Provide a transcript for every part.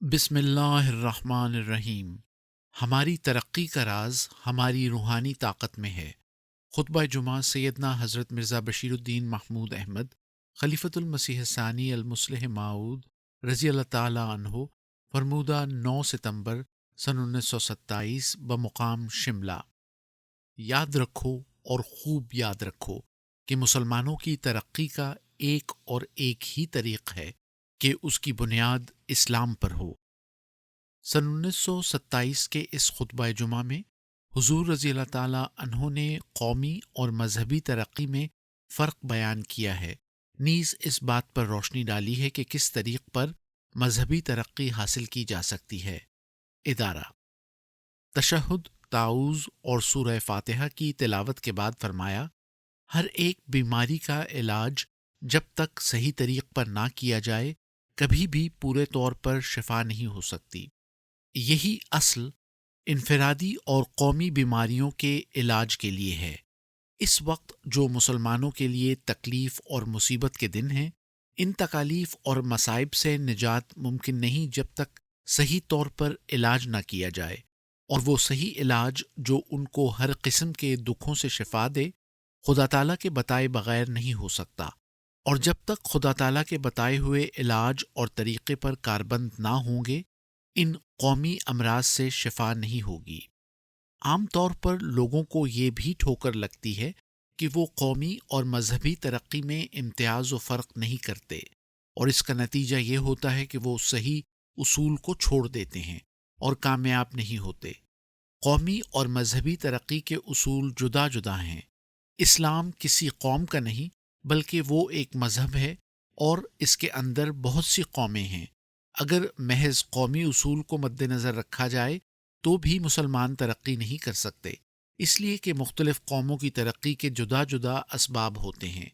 بسم اللہ الرحمن الرحیم۔ ہماری ترقی کا راز ہماری روحانی طاقت میں ہے۔ خطبہ جمعہ سیدنا حضرت مرزا بشیر الدین محمود احمد خلیفۃ المسیح ثانی المصلح موعود رضی اللہ تعالی عنہ، فرمودہ 9 ستمبر سن 1927 بمقام شملہ۔ یاد رکھو اور خوب یاد رکھو کہ مسلمانوں کی ترقی کا ایک اور ایک ہی طریق ہے کہ اس کی بنیاد اسلام پر ہو۔ سن 1927 کے اس خطبہ جمعہ میں حضور رضی اللہ تعالی عنہ نے قومی اور مذہبی ترقی میں فرق بیان کیا ہے، نیز اس بات پر روشنی ڈالی ہے کہ کس طریق پر مذہبی ترقی حاصل کی جا سکتی ہے۔ ادارہ تشہد، تعوذ اور سورہ فاتحہ کی تلاوت کے بعد فرمایا، ہر ایک بیماری کا علاج جب تک صحیح طریق پر نہ کیا جائے کبھی بھی پورے طور پر شفا نہیں ہو سکتی۔ یہی اصل انفرادی اور قومی بیماریوں کے علاج کے لیے ہے۔ اس وقت جو مسلمانوں کے لیے تکلیف اور مصیبت کے دن ہیں، ان تکالیف اور مصائب سے نجات ممکن نہیں جب تک صحیح طور پر علاج نہ کیا جائے، اور وہ صحیح علاج جو ان کو ہر قسم کے دکھوں سے شفا دے خدا تعالیٰ کے بتائے بغیر نہیں ہو سکتا، اور جب تک خدا تعالیٰ کے بتائے ہوئے علاج اور طریقے پر کاربند نہ ہوں گے ان قومی امراض سے شفا نہیں ہوگی۔ عام طور پر لوگوں کو یہ بھی ٹھوکر لگتی ہے کہ وہ قومی اور مذہبی ترقی میں امتیاز و فرق نہیں کرتے، اور اس کا نتیجہ یہ ہوتا ہے کہ وہ صحیح اصول کو چھوڑ دیتے ہیں اور کامیاب نہیں ہوتے۔ قومی اور مذہبی ترقی کے اصول جدا جدا ہیں۔ اسلام کسی قوم کا نہیں بلکہ وہ ایک مذہب ہے، اور اس کے اندر بہت سی قومیں ہیں۔ اگر محض قومی اصول کو مد نظر رکھا جائے تو بھی مسلمان ترقی نہیں کر سکتے، اس لیے کہ مختلف قوموں کی ترقی کے جدا جدا اسباب ہوتے ہیں۔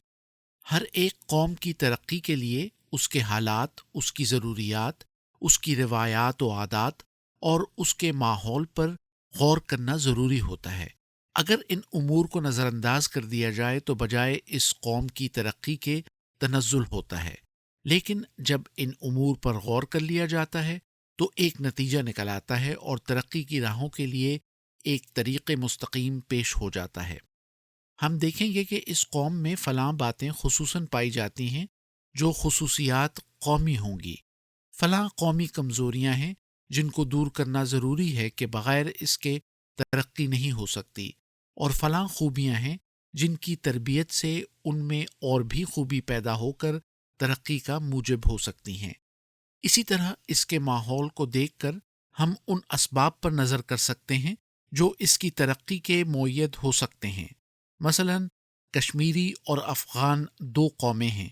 ہر ایک قوم کی ترقی کے لیے اس کے حالات، اس کی ضروریات، اس کی روایات و عادات اور اس کے ماحول پر غور کرنا ضروری ہوتا ہے۔ اگر ان امور کو نظر انداز کر دیا جائے تو بجائے اس قوم کی ترقی کے تنزل ہوتا ہے، لیکن جب ان امور پر غور کر لیا جاتا ہے تو ایک نتیجہ نکل آتا ہے اور ترقی کی راہوں کے لیے ایک طریق مستقیم پیش ہو جاتا ہے۔ ہم دیکھیں گے کہ اس قوم میں فلاں باتیں خصوصاً پائی جاتی ہیں جو خصوصیات قومی ہوں گی، فلاں قومی کمزوریاں ہیں جن کو دور کرنا ضروری ہے کہ بغیر اس کے ترقی نہیں ہو سکتی، اور فلاں خوبیاں ہیں جن کی تربیت سے ان میں اور بھی خوبی پیدا ہو کر ترقی کا موجب ہو سکتی ہیں۔ اسی طرح اس کے ماحول کو دیکھ کر ہم ان اسباب پر نظر کر سکتے ہیں جو اس کی ترقی کے مؤید ہو سکتے ہیں۔ مثلا کشمیری اور افغان دو قومیں ہیں،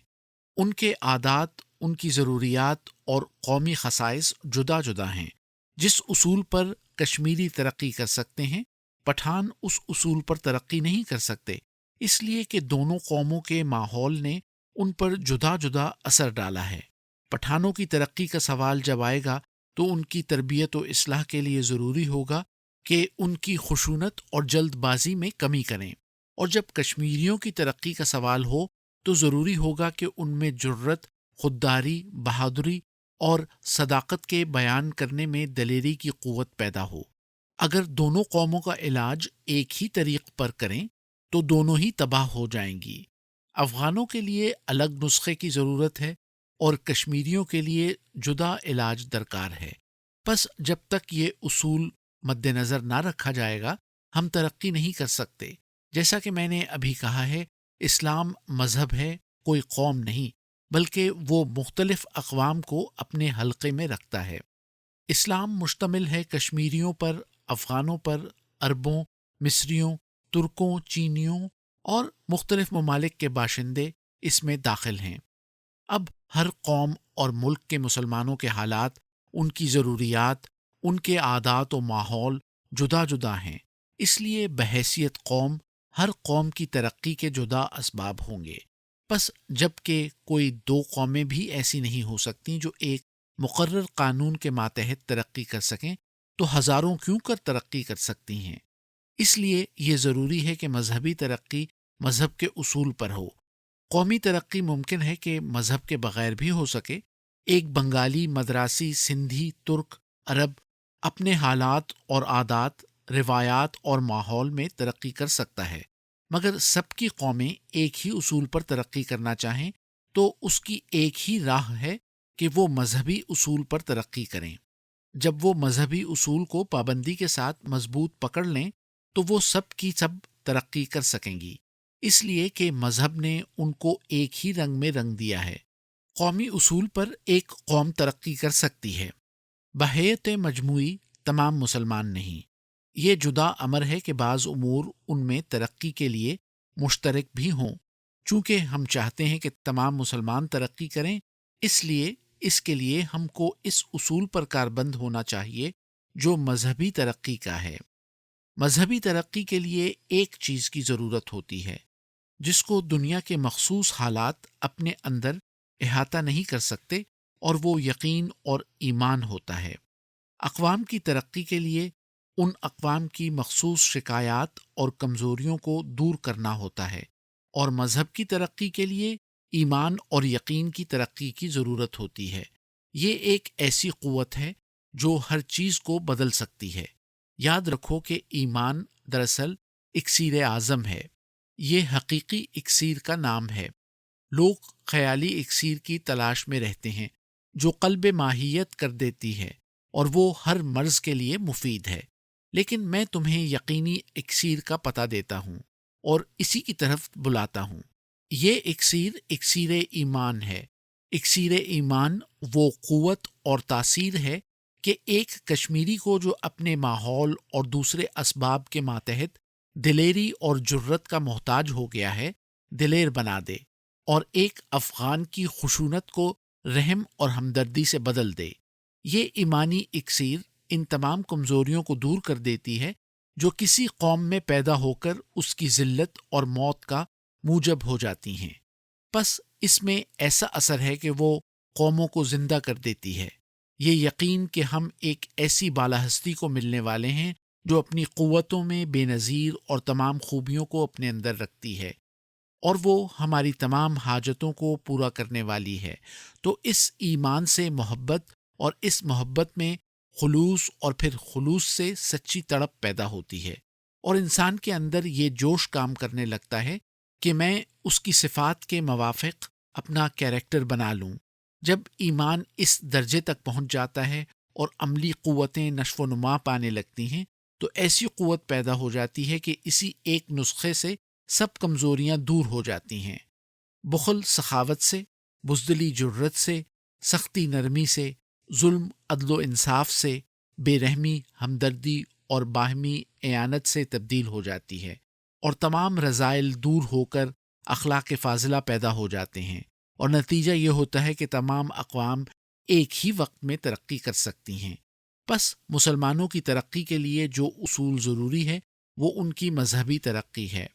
ان کے عادات، ان کی ضروریات اور قومی خصائص جدا جدا ہیں۔ جس اصول پر کشمیری ترقی کر سکتے ہیں پٹھان اس اصول پر ترقی نہیں کر سکتے، اس لیے کہ دونوں قوموں کے ماحول نے ان پر جدا جدا اثر ڈالا ہے۔ پٹھانوں کی ترقی کا سوال جب آئے گا تو ان کی تربیت و اصلاح کے لیے ضروری ہوگا کہ ان کی خشونت اور جلد بازی میں کمی کریں، اور جب کشمیریوں کی ترقی کا سوال ہو تو ضروری ہوگا کہ ان میں جرت، خودداری، بہادری اور صداقت کے بیان کرنے میں دلیری کی قوت پیدا ہو۔ اگر دونوں قوموں کا علاج ایک ہی طریق پر کریں تو دونوں ہی تباہ ہو جائیں گی۔ افغانوں کے لیے الگ نسخے کی ضرورت ہے اور کشمیریوں کے لیے جدا علاج درکار ہے۔ پس جب تک یہ اصول مد نظر نہ رکھا جائے گا ہم ترقی نہیں کر سکتے۔ جیسا کہ میں نے ابھی کہا ہے، اسلام مذہب ہے، کوئی قوم نہیں، بلکہ وہ مختلف اقوام کو اپنے حلقے میں رکھتا ہے۔ اسلام مشتمل ہے کشمیریوں پر، افغانوں پر، عربوں، مصریوں، ترکوں، چینیوں اور مختلف ممالک کے باشندے اس میں داخل ہیں۔ اب ہر قوم اور ملک کے مسلمانوں کے حالات، ان کی ضروریات، ان کے عادات و ماحول جدا جدا ہیں، اس لیے بحیثیت قوم ہر قوم کی ترقی کے جدا اسباب ہوں گے۔ پس جب کہ کوئی دو قومیں بھی ایسی نہیں ہو سکتی جو ایک مقرر قانون کے ماتحت ترقی کر سکیں تو ہزاروں کیوں کر ترقی کر سکتی ہیں۔ اس لیے یہ ضروری ہے کہ مذہبی ترقی مذہب کے اصول پر ہو۔ قومی ترقی ممکن ہے کہ مذہب کے بغیر بھی ہو سکے، ایک بنگالی، مدراسی، سندھی، ترک، عرب اپنے حالات اور عادات، روایات اور ماحول میں ترقی کر سکتا ہے، مگر سب کی قومیں ایک ہی اصول پر ترقی کرنا چاہیں تو اس کی ایک ہی راہ ہے کہ وہ مذہبی اصول پر ترقی کریں۔ جب وہ مذہبی اصول کو پابندی کے ساتھ مضبوط پکڑ لیں تو وہ سب کی سب ترقی کر سکیں گی، اس لیے کہ مذہب نے ان کو ایک ہی رنگ میں رنگ دیا ہے۔ قومی اصول پر ایک قوم ترقی کر سکتی ہے، بحیث مجموعی تمام مسلمان نہیں۔ یہ جدا امر ہے کہ بعض امور ان میں ترقی کے لیے مشترک بھی ہوں۔ چونکہ ہم چاہتے ہیں کہ تمام مسلمان ترقی کریں، اس لیے اس کے لیے ہم کو اس اصول پر کاربند ہونا چاہیے جو مذہبی ترقی کا ہے۔ مذہبی ترقی کے لیے ایک چیز کی ضرورت ہوتی ہے جس کو دنیا کے مخصوص حالات اپنے اندر احاطہ نہیں کر سکتے، اور وہ یقین اور ایمان ہوتا ہے۔ اقوام کی ترقی کے لیے ان اقوام کی مخصوص شکایات اور کمزوریوں کو دور کرنا ہوتا ہے، اور مذہب کی ترقی کے لیے ایمان اور یقین کی ترقی کی ضرورت ہوتی ہے۔ یہ ایک ایسی قوت ہے جو ہر چیز کو بدل سکتی ہے۔ یاد رکھو کہ ایمان دراصل اکسیر اعظم ہے، یہ حقیقی اکسیر کا نام ہے۔ لوگ خیالی اکسیر کی تلاش میں رہتے ہیں جو قلب ماہیت کر دیتی ہے اور وہ ہر مرض کے لیے مفید ہے، لیکن میں تمہیں یقینی اکسیر کا پتہ دیتا ہوں اور اسی کی طرف بلاتا ہوں۔ یہ اکسیر اکسیر ایمان ہے۔ اکسیر ایمان وہ قوت اور تاثیر ہے کہ ایک کشمیری کو جو اپنے ماحول اور دوسرے اسباب کے ماتحت دلیری اور جرت کا محتاج ہو گیا ہے، دلیر بنا دے، اور ایک افغان کی خشونت کو رحم اور ہمدردی سے بدل دے۔ یہ ایمانی اکسیر ان تمام کمزوریوں کو دور کر دیتی ہے جو کسی قوم میں پیدا ہو کر اس کی ذلت اور موت کا موجب ہو جاتی ہیں۔ پس اس میں ایسا اثر ہے کہ وہ قوموں کو زندہ کر دیتی ہے۔ یہ یقین کہ ہم ایک ایسی بالا ہستی کو ملنے والے ہیں جو اپنی قوتوں میں بے نظیر اور تمام خوبیوں کو اپنے اندر رکھتی ہے، اور وہ ہماری تمام حاجتوں کو پورا کرنے والی ہے۔ تو اس ایمان سے محبت، اور اس محبت میں خلوص، اور پھر خلوص سے سچی تڑپ پیدا ہوتی ہے، اور انسان کے اندر یہ جوش کام کرنے لگتا ہے کہ میں اس کی صفات کے موافق اپنا کیریکٹر بنا لوں۔ جب ایمان اس درجے تک پہنچ جاتا ہے اور عملی قوتیں نشو و نما پانے لگتی ہیں تو ایسی قوت پیدا ہو جاتی ہے کہ اسی ایک نسخے سے سب کمزوریاں دور ہو جاتی ہیں۔ بخل سخاوت سے، بزدلی جرت سے، سختی نرمی سے، ظلم عدل و انصاف سے، بے رحمی ہمدردی اور باہمی اعانت سے تبدیل ہو جاتی ہے، اور تمام رذائل دور ہو کر اخلاق فاضلہ پیدا ہو جاتے ہیں، اور نتیجہ یہ ہوتا ہے کہ تمام اقوام ایک ہی وقت میں ترقی کر سکتی ہیں۔ بس مسلمانوں کی ترقی کے لیے جو اصول ضروری ہے وہ ان کی مذہبی ترقی ہے۔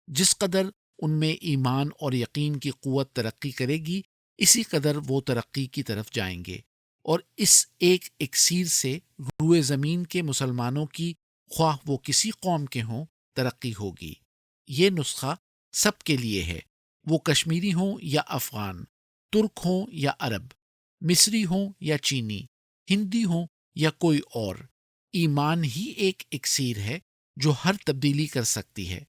جس قدر ان میں ایمان اور یقین کی قوت ترقی کرے گی، اسی قدر وہ ترقی کی طرف جائیں گے، اور اس ایک اکسیر سے روئے زمین کے مسلمانوں کی، خواہ وہ کسی قوم کے ہوں، ترقی ہوگی۔ یہ نسخہ سب کے لیے ہے، وہ کشمیری ہوں یا افغان، ترک ہوں یا عرب، مصری ہوں یا چینی، ہندی ہوں یا کوئی اور۔ ایمان ہی ایک اکسیر ہے جو ہر تبدیلی کر سکتی ہے۔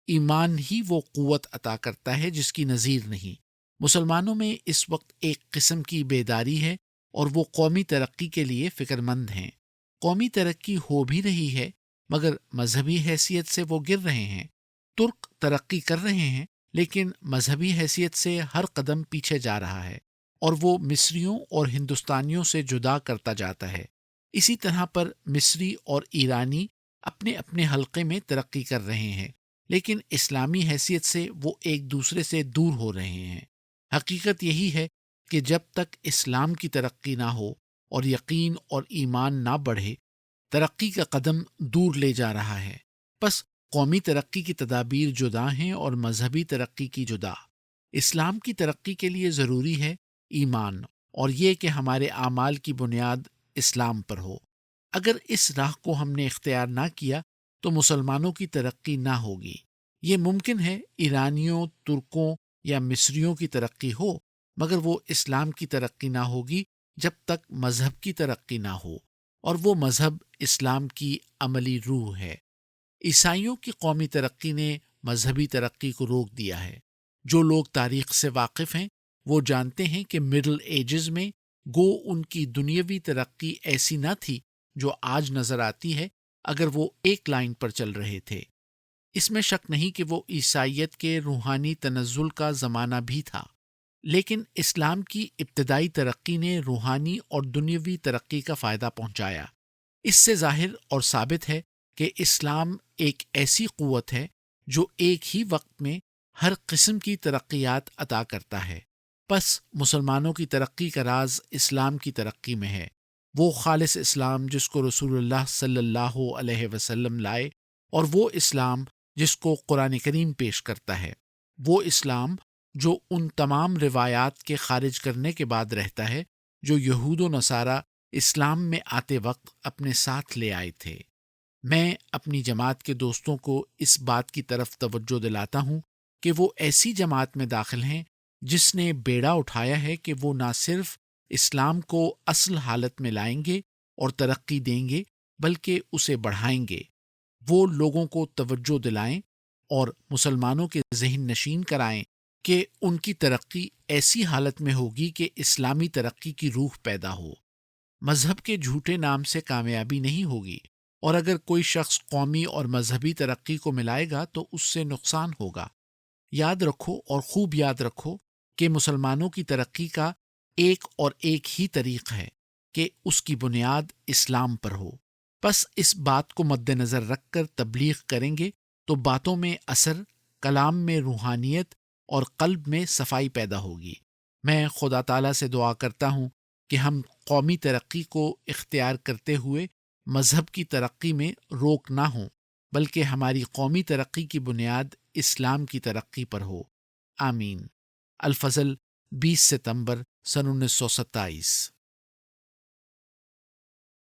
ایمان ہی وہ قوت عطا کرتا ہے جس کی نظیر نہیں۔ مسلمانوں میں اس وقت ایک قسم کی بیداری ہے، اور وہ قومی ترقی کے لیے فکر مند ہیں۔ قومی ترقی ہو بھی رہی ہے، مگر مذہبی حیثیت سے وہ گر رہے ہیں۔ ترک ترقی کر رہے ہیں، لیکن مذہبی حیثیت سے ہر قدم پیچھے جا رہا ہے، اور وہ مصریوں اور ہندوستانیوں سے جدا کرتا جاتا ہے۔ اسی طرح پر مصری اور ایرانی اپنے اپنے حلقے میں ترقی کر رہے ہیں، لیکن اسلامی حیثیت سے وہ ایک دوسرے سے دور ہو رہے ہیں۔ حقیقت یہی ہے کہ جب تک اسلام کی ترقی نہ ہو اور یقین اور ایمان نہ بڑھے، ترقی کا قدم دور لے جا رہا ہے۔ پس قومی ترقی کی تدابیر جدا ہیں اور مذہبی ترقی کی جدا۔ اسلام کی ترقی کے لیے ضروری ہے ایمان، اور یہ کہ ہمارے اعمال کی بنیاد اسلام پر ہو۔ اگر اس راہ کو ہم نے اختیار نہ کیا تو مسلمانوں کی ترقی نہ ہوگی۔ یہ ممکن ہے ایرانیوں، ترکوں یا مصریوں کی ترقی ہو، مگر وہ اسلام کی ترقی نہ ہوگی، جب تک مذہب کی ترقی نہ ہو، اور وہ مذہب اسلام کی عملی روح ہے۔ عیسائیوں کی قومی ترقی نے مذہبی ترقی کو روک دیا ہے۔ جو لوگ تاریخ سے واقف ہیں وہ جانتے ہیں کہ مڈل ایجز میں گو ان کی دنیاوی ترقی ایسی نہ تھی جو آج نظر آتی ہے اگر وہ ایک لائن پر چل رہے تھے۔ اس میں شک نہیں کہ وہ عیسائیت کے روحانی تنزل کا زمانہ بھی تھا، لیکن اسلام کی ابتدائی ترقی نے روحانی اور دنیاوی ترقی کا فائدہ پہنچایا۔ اس سے ظاہر اور ثابت ہے کہ اسلام ایک ایسی قوت ہے جو ایک ہی وقت میں ہر قسم کی ترقیات عطا کرتا ہے۔ پس مسلمانوں کی ترقی کا راز اسلام کی ترقی میں ہے۔ وہ خالص اسلام جس کو رسول اللہ صلی اللہ علیہ وسلم لائے، اور وہ اسلام جس کو قرآن کریم پیش کرتا ہے، وہ اسلام جو ان تمام روایات کے خارج کرنے کے بعد رہتا ہے جو یہود و نصارہ اسلام میں آتے وقت اپنے ساتھ لے آئے تھے۔ میں اپنی جماعت کے دوستوں کو اس بات کی طرف توجہ دلاتا ہوں کہ وہ ایسی جماعت میں داخل ہیں جس نے بیڑا اٹھایا ہے کہ وہ نہ صرف اسلام کو اصل حالت میں لائیں گے اور ترقی دیں گے بلکہ اسے بڑھائیں گے۔ وہ لوگوں کو توجہ دلائیں اور مسلمانوں کے ذہن نشین کرائیں کہ ان کی ترقی ایسی حالت میں ہوگی کہ اسلامی ترقی کی روح پیدا ہو۔ مذہب کے جھوٹے نام سے کامیابی نہیں ہوگی، اور اگر کوئی شخص قومی اور مذہبی ترقی کو ملائے گا تو اس سے نقصان ہوگا۔ یاد رکھو اور خوب یاد رکھو کہ مسلمانوں کی ترقی کا ایک اور ایک ہی طریق ہے کہ اس کی بنیاد اسلام پر ہو۔ بس اس بات کو مد نظر رکھ کر تبلیغ کریں گے تو باتوں میں اثر، کلام میں روحانیت اور قلب میں صفائی پیدا ہوگی۔ میں خدا تعالیٰ سے دعا کرتا ہوں کہ ہم قومی ترقی کو اختیار کرتے ہوئے مذہب کی ترقی میں روک نہ ہوں، بلکہ ہماری قومی ترقی کی بنیاد اسلام کی ترقی پر ہو۔ آمین۔ الفضل، 20 ستمبر سن 1927۔